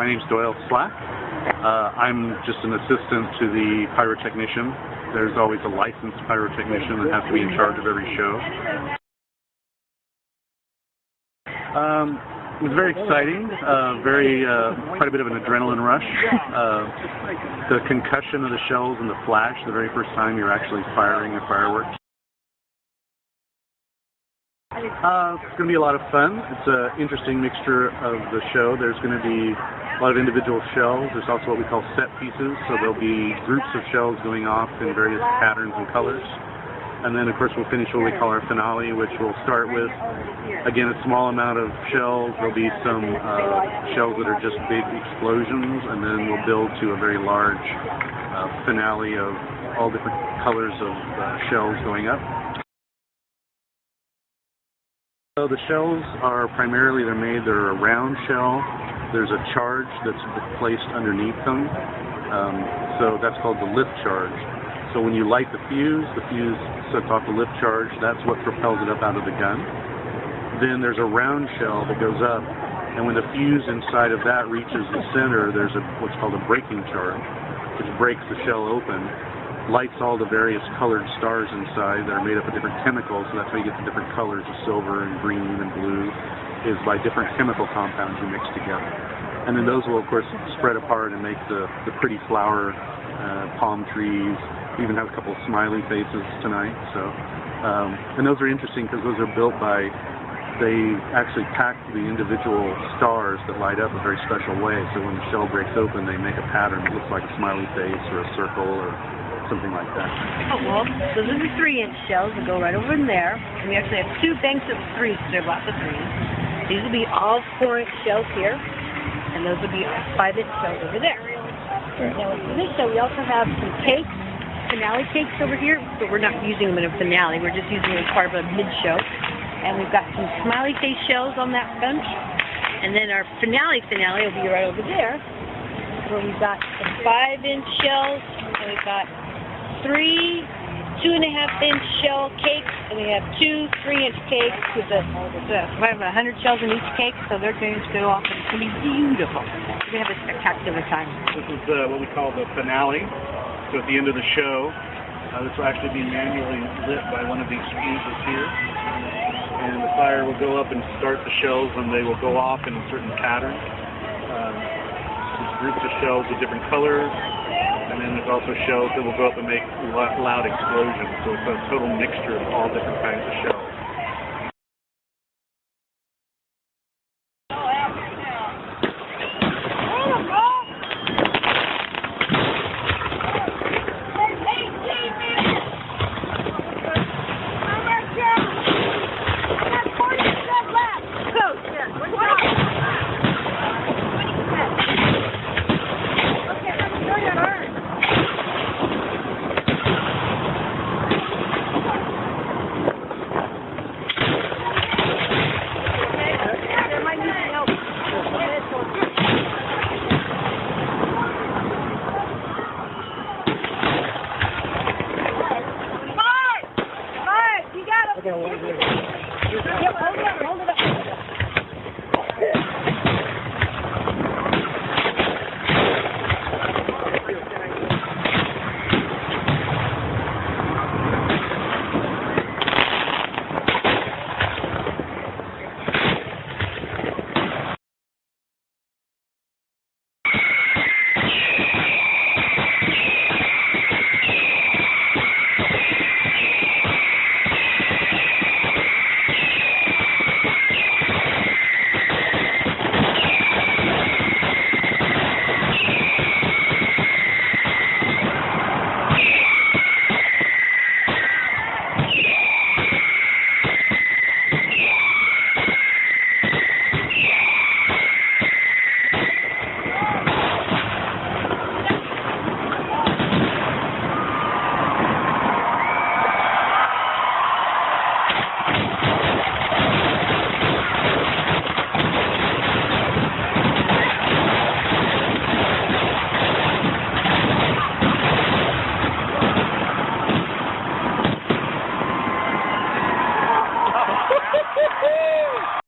My name's Doyle Slack. I'm just an assistant to the pyrotechnician. There's always a licensed pyrotechnician that has to be in charge of every show. It was very exciting, quite a bit of an adrenaline rush. The concussion of the shells and the flash, the very first time you're actually firing a firework. It's going to be a lot of fun. It's an interesting mixture of the show. There's going to be a lot of individual shells. There's also what we call set pieces, so there'll be groups of shells going off in various patterns and colors. And then, of course, we'll finish what we call our finale, which will start with, again, a small amount of shells. There'll be some shells that are just big explosions, and then we'll build to a very large finale of all different colors of shells going up. So the shells are primarily, they're a round shell. There's a charge that's placed underneath them. So that's called the lift charge. So when you light the fuse sets off the lift charge. That's what propels it up out of the gun. Then there's a round shell that goes up, and when the fuse inside of that reaches the center, there's what's called a breaking charge, which breaks the shell open, lights all the various colored stars inside that are made up of different chemicals, so that's how you get the different colors of silver and green and blue, is by different chemical compounds you mix together. And then those will, of course, spread apart and make the pretty flower palm trees. We even have a couple of smiley faces tonight. So, and those are interesting because those are built by, they actually pack the individual stars that light up a very special way. So when the shell breaks open, they make a pattern that looks like a smiley face or a circle or something like that. Oh, well, those are the 3-inch shells that go right over in there. And we actually have 2 banks of 3s, so there are lots of 3s. These will be all 4-inch shells here, and those will be 5-inch shells over there. Now, for this show, we also have some cakes, finale cakes over here, but we're not using them in a finale. We're just using them as part of a mid-show. And we've got some smiley face shells on that bench. And then our finale will be right over there, where we've got some 5-inch shells, and we've got 3 2.5-inch shell cakes, and we have 2 3-inch cakes with we have 100 shells in each cake, so they're going to go off and it's going to be beautiful. We're going to have a spectacular time. This is what we call the finale. So at the end of the show, this will actually be manually lit by one of these fuses here. And the fire will go up and start the shells, and they will go off in a certain pattern. There's groups of shells with different colors. And then there's also shells that will go up and make loud explosions. So it's a total mixture of all different kinds of shells. Hold it up. Woo-hoo!